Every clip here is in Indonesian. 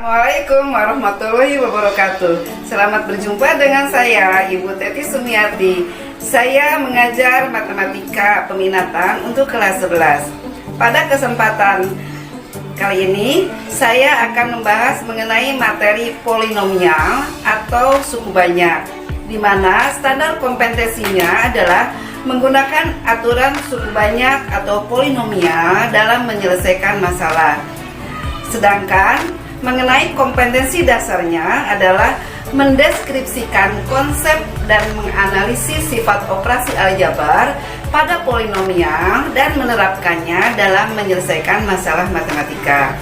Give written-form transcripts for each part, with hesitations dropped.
Assalamualaikum warahmatullahi wabarakatuh. Selamat berjumpa dengan saya, Ibu Teti Sumiati. Saya mengajar matematika peminatan untuk kelas 11. Pada kesempatan kali ini, saya akan membahas mengenai materi polinomial atau suku banyak, di mana standar kompetensinya adalah menggunakan aturan suku banyak atau polinomial dalam menyelesaikan masalah. Sedangkan mengenai kompetensi dasarnya adalah mendeskripsikan konsep dan menganalisis sifat operasi aljabar pada polinomial dan menerapkannya dalam menyelesaikan masalah matematika.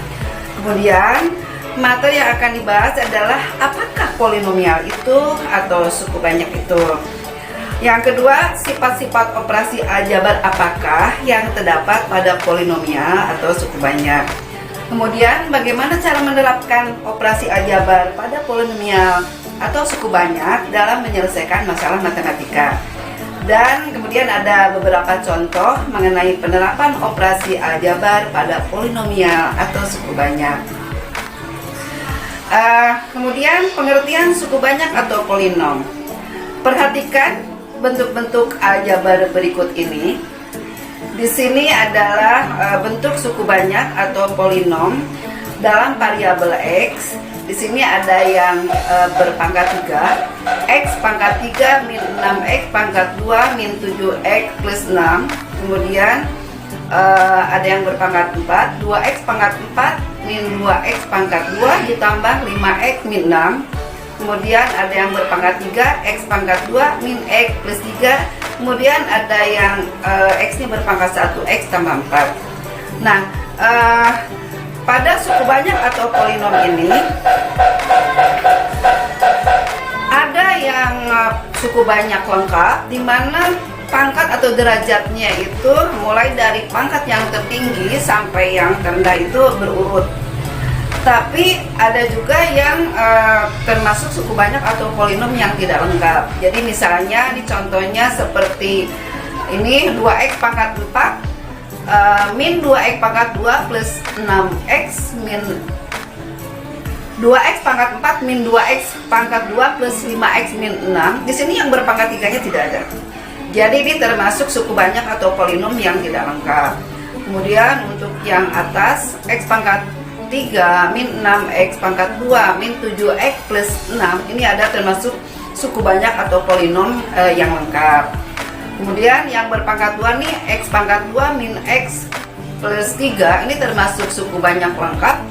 Kemudian, materi yang akan dibahas adalah apakah polinomial itu atau suku banyak itu. Yang kedua, sifat-sifat operasi aljabar apakah yang terdapat pada polinomial atau suku banyak. Kemudian, bagaimana cara menerapkan operasi aljabar pada polinomial atau suku banyak dalam menyelesaikan masalah matematika. Dan kemudian ada beberapa contoh mengenai penerapan operasi aljabar pada polinomial atau suku banyak. Kemudian pengertian suku banyak atau polinom. Perhatikan bentuk-bentuk aljabar berikut ini. Di sini adalah bentuk suku banyak atau polinom dalam variabel x. Di sini ada yang berpangkat 3, x pangkat 3 min 6x pangkat 2 min 7x plus 6. Kemudian ada yang berpangkat 4, 2x pangkat 4 min 2x pangkat 2 ditambah 5x min 6. Kemudian ada yang berpangkat 3, x pangkat 2 min x plus 3. Kemudian ada yang x-nya berpangkat 1, x tambah 4. Nah, pada suku banyak atau polinom ini ada yang suku banyak lengkap, di mana pangkat atau derajatnya itu mulai dari pangkat yang tertinggi sampai yang terendah itu berurut. Tapi ada juga yang termasuk suku banyak atau polinom yang tidak lengkap. Jadi misalnya ini contohnya seperti ini 2x pangkat 4 min 2x pangkat 2 plus 6x min 2x pangkat 4 min 2x pangkat 2 plus 5x min 6. Di sini yang berpangkat 3-nya tidak ada. Jadi ini termasuk suku banyak atau polinom yang tidak lengkap. Kemudian untuk yang atas x pangkat 3 min 6x pangkat 2 min 7x plus 6, ini ada termasuk suku banyak atau polinom yang lengkap. Kemudian yang berpangkat 2 nih, x pangkat 2 min x plus 3, ini termasuk suku banyak lengkap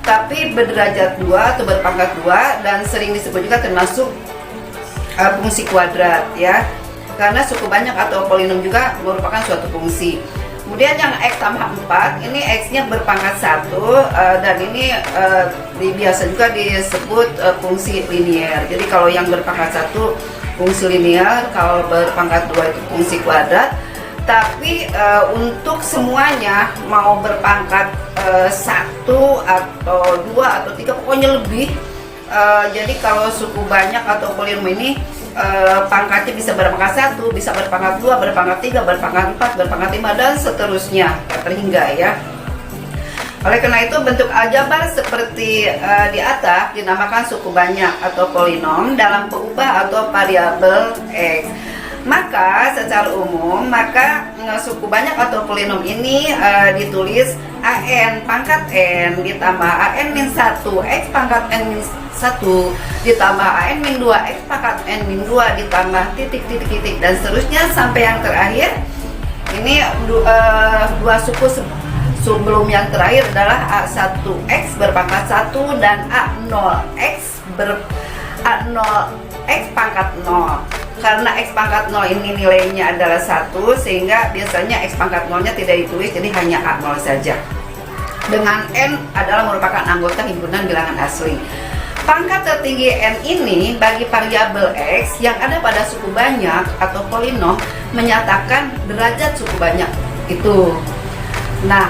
tapi berderajat 2 atau berpangkat 2 dan sering disebut juga termasuk fungsi kuadrat ya, karena suku banyak atau polinom juga merupakan suatu fungsi. Kemudian yang x tambah 4, ini x-nya berpangkat 1 dan ini biasa juga disebut fungsi linear. Jadi kalau yang berpangkat 1 fungsi linear, kalau berpangkat 2 itu fungsi kuadrat. Tapi untuk semuanya mau berpangkat 1 atau 2 atau 3 pokoknya lebih. Jadi kalau suku banyak atau polinom ini pangkatnya bisa berpangkat 1, bisa berpangkat 2, berpangkat 3, berpangkat 4, berpangkat 5 dan seterusnya terhingga ya. Oleh karena itu bentuk aljabar seperti di atas dinamakan suku banyak atau polinom dalam pengubah atau variabel x. Maka secara umum suku banyak atau polinom ini ditulis an pangkat n ditambah an min 1 x pangkat n min 1 ditambah an min 2 x pangkat n min 2 ditambah titik dan seterusnya sampai yang terakhir. Ini dua suku sebelum yang terakhir adalah a1x berpangkat 1 dan a0x pangkat 0. Karena x pangkat 0 ini nilainya adalah 1, sehingga biasanya x pangkat 0 nya tidak ditulis, jadi hanya a0 saja. Dengan n adalah merupakan anggota himpunan bilangan asli. Pangkat tertinggi n ini bagi variabel x yang ada pada suku banyak atau polinom menyatakan derajat suku banyak itu. Nah,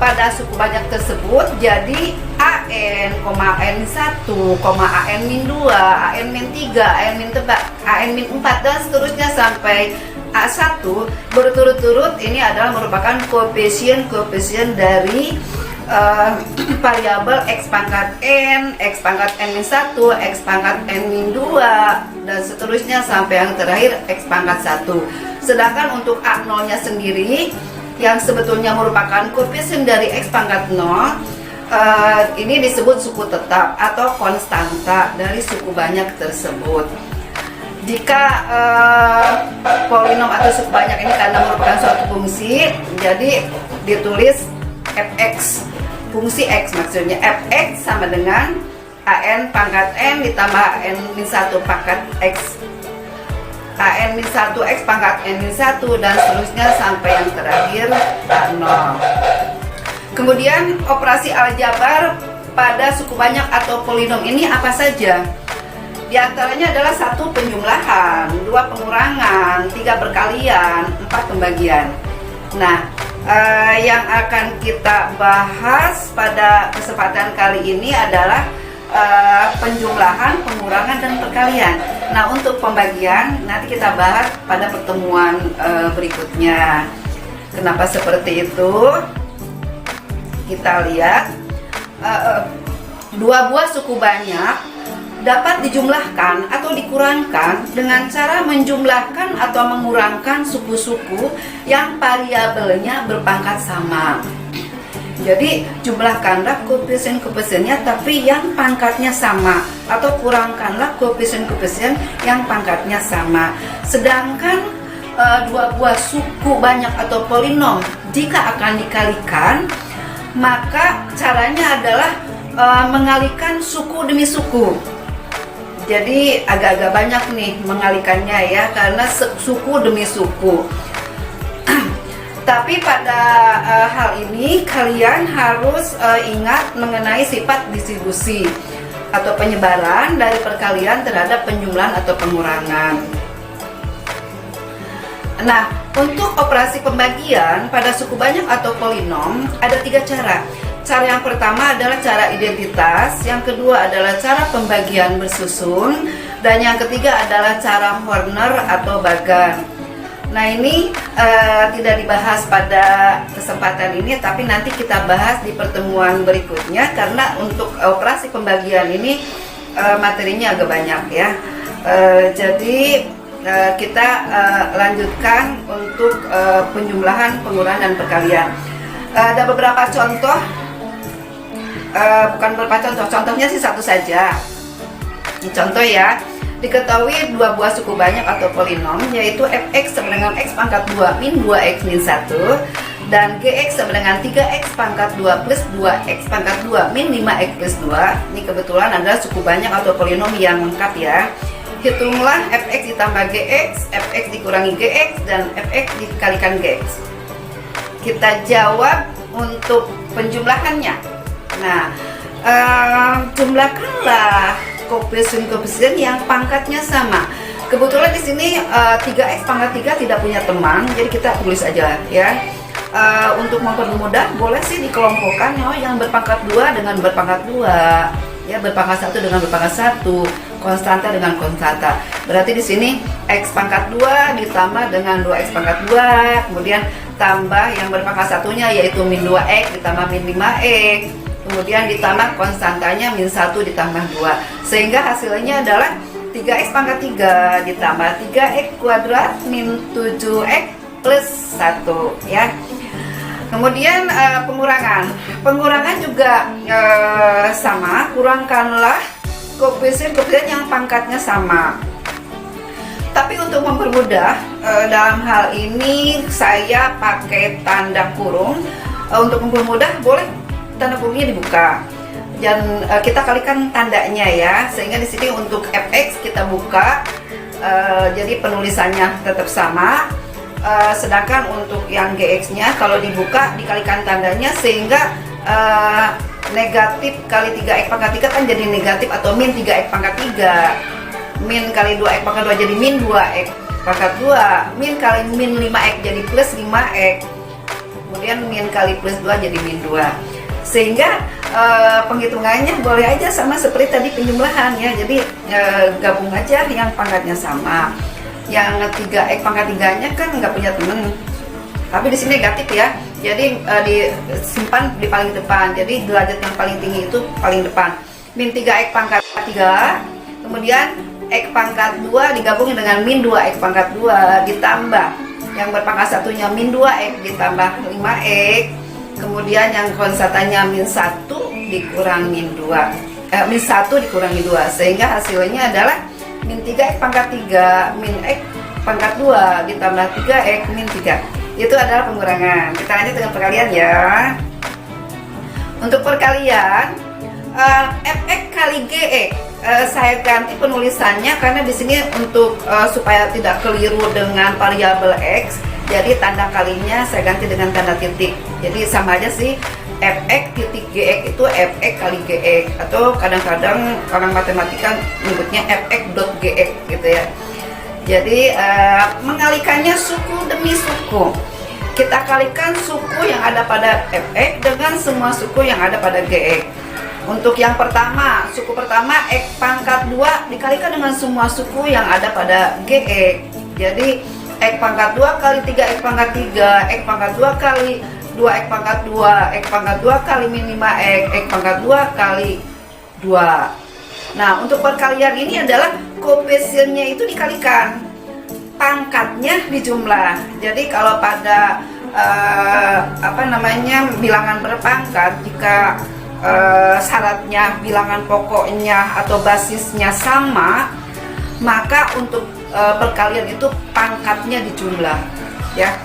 pada suku banyak tersebut jadi an, an 1, an min 2, an min 3, an min 4 dan seterusnya sampai A1 berturut-turut. Ini adalah merupakan koefisien dari variabel x pangkat n, x pangkat n-1, x pangkat n-2, dan seterusnya sampai yang terakhir x pangkat 1. Sedangkan untuk A0 nya sendiri yang sebetulnya merupakan koefisien dari x pangkat 0, ini disebut suku tetap atau konstanta dari suku banyak tersebut. Jika polinom atau suku banyak ini karena merupakan suatu fungsi, jadi ditulis fx, fungsi x maksudnya, fx sama dengan an pangkat n ditambah an-1 pangkat x, an-1 x pangkat n-1, dan seterusnya sampai yang terakhir a0. Kemudian operasi aljabar pada suku banyak atau polinom ini apa saja? Di antaranya adalah 1 penjumlahan, 2 pengurangan, 3 perkalian, 4 pembagian. Nah, yang akan kita bahas pada kesempatan kali ini adalah penjumlahan, pengurangan, dan perkalian. Nah, untuk pembagian nanti kita bahas pada pertemuan berikutnya. Kenapa seperti itu? Kita lihat 2 buah suku banyak dapat dijumlahkan atau dikurangkan dengan cara menjumlahkan atau mengurangkan suku-suku yang variabelnya berpangkat sama. Jadi jumlahkanlah koefisien-koefisiennya tapi yang pangkatnya sama, atau kurangkanlah koefisien-koefisien yang pangkatnya sama. Sedangkan 2 buah suku banyak atau polinom jika akan dikalikan, maka caranya adalah mengalikan suku demi suku. Jadi agak-agak banyak nih mengalikannya ya, karena suku demi suku. Tapi pada hal ini kalian harus ingat mengenai sifat distribusi atau penyebaran dari perkalian terhadap penjumlahan atau pengurangan. Nah, untuk operasi pembagian pada suku banyak atau polinom ada 3 cara. Cara yang pertama adalah cara identitas, yang kedua adalah cara pembagian bersusun, dan yang ketiga adalah cara Horner atau Bagan. Nah, ini tidak dibahas pada kesempatan ini, tapi nanti kita bahas di pertemuan berikutnya, karena untuk operasi pembagian ini materinya agak banyak ya. Jadi kita lanjutkan untuk penjumlahan, pengurangan, dan perkalian. Ada beberapa contoh. Bukan beberapa contoh, contohnya sih satu saja. Contoh ya, diketahui 2 buah suku banyak atau polinom, yaitu fx sama dengan x pangkat 2 min 2x min 1, dan gx sama dengan 3x pangkat 2 plus 2x pangkat 2 min 5x plus 2. Ini kebetulan adalah suku banyak atau polinom yang lengkap ya. Hitunglah fx ditambah gx, fx dikurangi gx, dan fx dikalikan gx. Kita jawab untuk penjumlahannya. Nah, jumlahkanlah koefisien-koefisien yang pangkatnya sama. Kebetulan di sini 3x pangkat 3 tidak punya teman, jadi kita tulis aja ya. Untuk mempermudah boleh sih dikelompokkan yang berpangkat 2 dengan berpangkat 2, ya, berpangkat 1 dengan berpangkat 1, konstanta dengan konstanta. Berarti di sini x pangkat 2 ditambah dengan 2x pangkat 2, kemudian tambah yang berpangkat satunya yaitu min 2x ditambah min 5x. Kemudian ditambah konstantanya min 1 ditambah 2, sehingga hasilnya adalah 3x pangkat 3 ditambah 3x kuadrat min 7x plus 1 ya. Kemudian pengurangan juga sama. Kurangkanlah koefisien-koefisien yang pangkatnya sama. Tapi untuk mempermudah, dalam hal ini saya pakai tanda kurung. Untuk mempermudah boleh tanda kurungnya dibuka, dan kita kalikan tandanya ya, sehingga di sini untuk fx kita buka, jadi penulisannya tetap sama. Sedangkan untuk yang gx-nya kalau dibuka dikalikan tandanya, sehingga negatif kali 3x pangkat 3 kan jadi negatif atau min 3x pangkat 3. Min kali 2x pangkat 2 jadi min 2x pangkat 2. Min kali min 5x jadi plus 5x. Kemudian min kali plus 2 jadi min 2. Sehingga penghitungannya boleh aja sama seperti tadi penjumlahan ya. Jadi gabung aja yang pangkatnya sama. Yang 3x pangkat 3-nya kan nggak punya temen, tapi di sini negatif ya. Jadi disimpan di paling depan. Jadi derajat yang paling tinggi itu paling depan. Min 3 X pangkat 3, kemudian X pangkat 2 digabungin dengan min 2 X pangkat 2 ditambah yang berpangkat satunya min 2 X ditambah 5 X, kemudian yang konstantannya min 1 dikurangi min 2, min 1 dikurangi 2, sehingga hasilnya adalah min 3 X pangkat 3 min X pangkat 2 ditambah 3 X min 3. Itu adalah pengurangan. Kita lanjut dengan perkalian ya. Untuk perkalian fx kali gx, saya ganti penulisannya karena di sini untuk supaya tidak keliru dengan variabel x, jadi tanda kalinya saya ganti dengan tanda titik. Jadi sama aja sih, fx titik gx itu fx kali gx, atau kadang-kadang orang matematika menyebutnya fx dot gx gitu ya. Jadi mengalikannya suku demi suku. Kita kalikan suku yang ada pada fx dengan semua suku yang ada pada gx. Untuk yang pertama, suku pertama X pangkat 2 dikalikan dengan semua suku yang ada pada gx. Jadi X pangkat 2 kali 3 X pangkat 3, X pangkat 2 kali 2 X pangkat 2, X pangkat 2 kali min 5 X pangkat 2 kali 2. Nah, untuk perkalian ini adalah koefisiennya itu dikalikan, pangkatnya dijumlah. Jadi kalau pada bilangan berpangkat, jika syaratnya bilangan pokoknya atau basisnya sama, maka untuk perkalian itu pangkatnya dijumlah ya.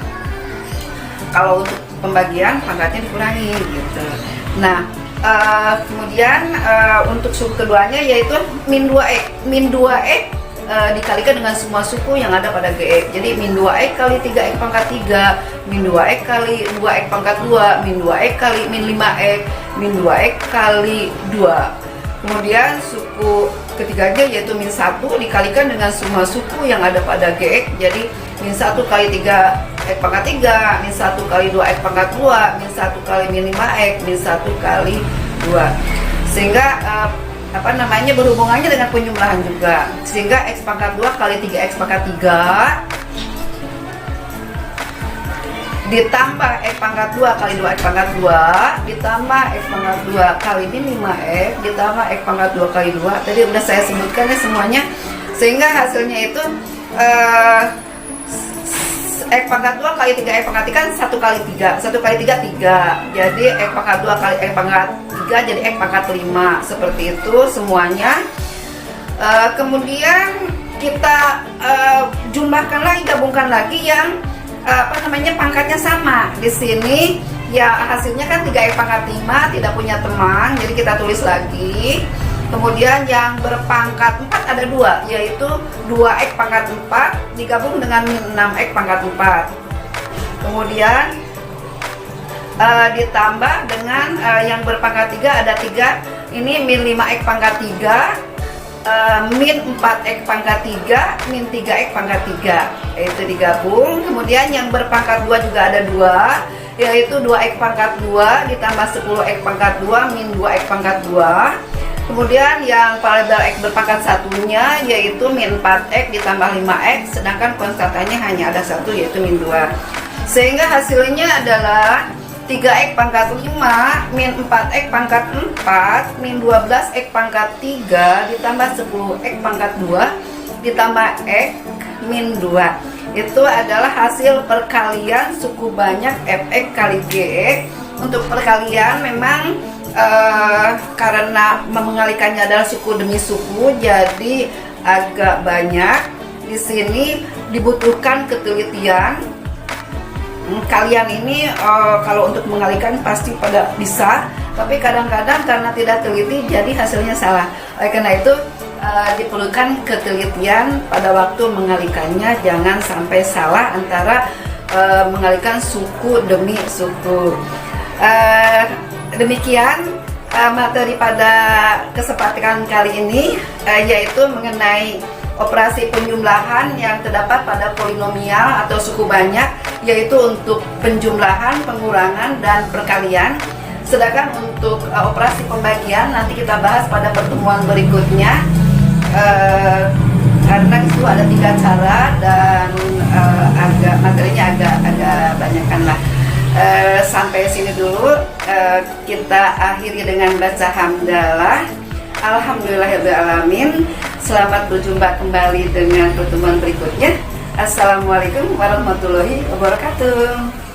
Kalau untuk pembagian pangkatnya dikurangi gitu. Nah, kemudian untuk suku keduanya yaitu min 2x dikalikan dengan semua suku yang ada pada gx. Jadi min 2x kali 3x pangkat 3, min 2x kali 2x pangkat 2, min 2x kali min 5x, min 2x kali 2. Kemudian suku ketiganya yaitu min 1 dikalikan dengan semua suku yang ada pada gx. Jadi min 1 kali 3x pangkat 3, min 1 kali 2x pangkat 2, min 1 kali min 5x, min 1 kali 2. Sehingga berhubungannya dengan penjumlahan juga, sehingga X pangkat 2 kali 3X pangkat 3 ditambah X pangkat 2 kali 2X pangkat 2 ditambah X pangkat 2 kali min 5X ditambah X pangkat 2 kali 2. Tadi udah saya sebutkan ya semuanya, sehingga hasilnya itu X pangkat 2 kali 3X pangkat 3 kan 1 kali 3, 1 kali 3 3, jadi X pangkat 2 kali X pangkat 3 jadi X pangkat 5, seperti itu semuanya. Kemudian kita jumlahkan lagi, gabungkan lagi yang pangkatnya sama. Di sini ya hasilnya kan 3X pangkat 5 tidak punya teman, jadi kita tulis lagi. Kemudian yang berpangkat 4 ada 2, yaitu 2X pangkat 4 digabung dengan min 6X pangkat 4. Kemudian ditambah dengan yang berpangkat 3 ada 3, ini min 5X pangkat 3, min 4X pangkat 3, min 3X pangkat 3. Itu digabung. Kemudian yang berpangkat 2 juga ada 2, yaitu 2X pangkat 2 ditambah 10X pangkat 2 min 2X pangkat 2. Kemudian yang variabel X berpangkat satunya yaitu min 4X ditambah 5X, sedangkan konstantanya hanya ada 1 yaitu min 2. Sehingga hasilnya adalah 3X pangkat 5 min 4X pangkat 4 min 12X pangkat 3 ditambah 10X pangkat 2 ditambah X min 2. Itu adalah hasil perkalian suku banyak fx kali gx. Untuk perkalian memang karena mengalikannya adalah suku demi suku, jadi agak banyak. Di sini dibutuhkan ketelitian. Kalian ini kalau untuk mengalikan pasti pada bisa, tapi kadang-kadang karena tidak teliti jadi hasilnya salah. Oleh karena itu diperlukan ketelitian pada waktu mengalikannya, jangan sampai salah antara mengalikan suku demi suku. Demikian materi pada kesempatan kali ini, yaitu mengenai operasi penjumlahan yang terdapat pada polinomial atau suku banyak, yaitu untuk penjumlahan, pengurangan, dan perkalian. Sedangkan untuk operasi pembagian nanti kita bahas pada pertemuan berikutnya, karena itu ada 3 cara dan materinya agak banyakkan lah. Sampai sini dulu, kita akhiri dengan baca hamdalah. Alhamdulillahirrahmanirrahim. Selamat berjumpa kembali dengan pertemuan berikutnya. Assalamualaikum warahmatullahi wabarakatuh.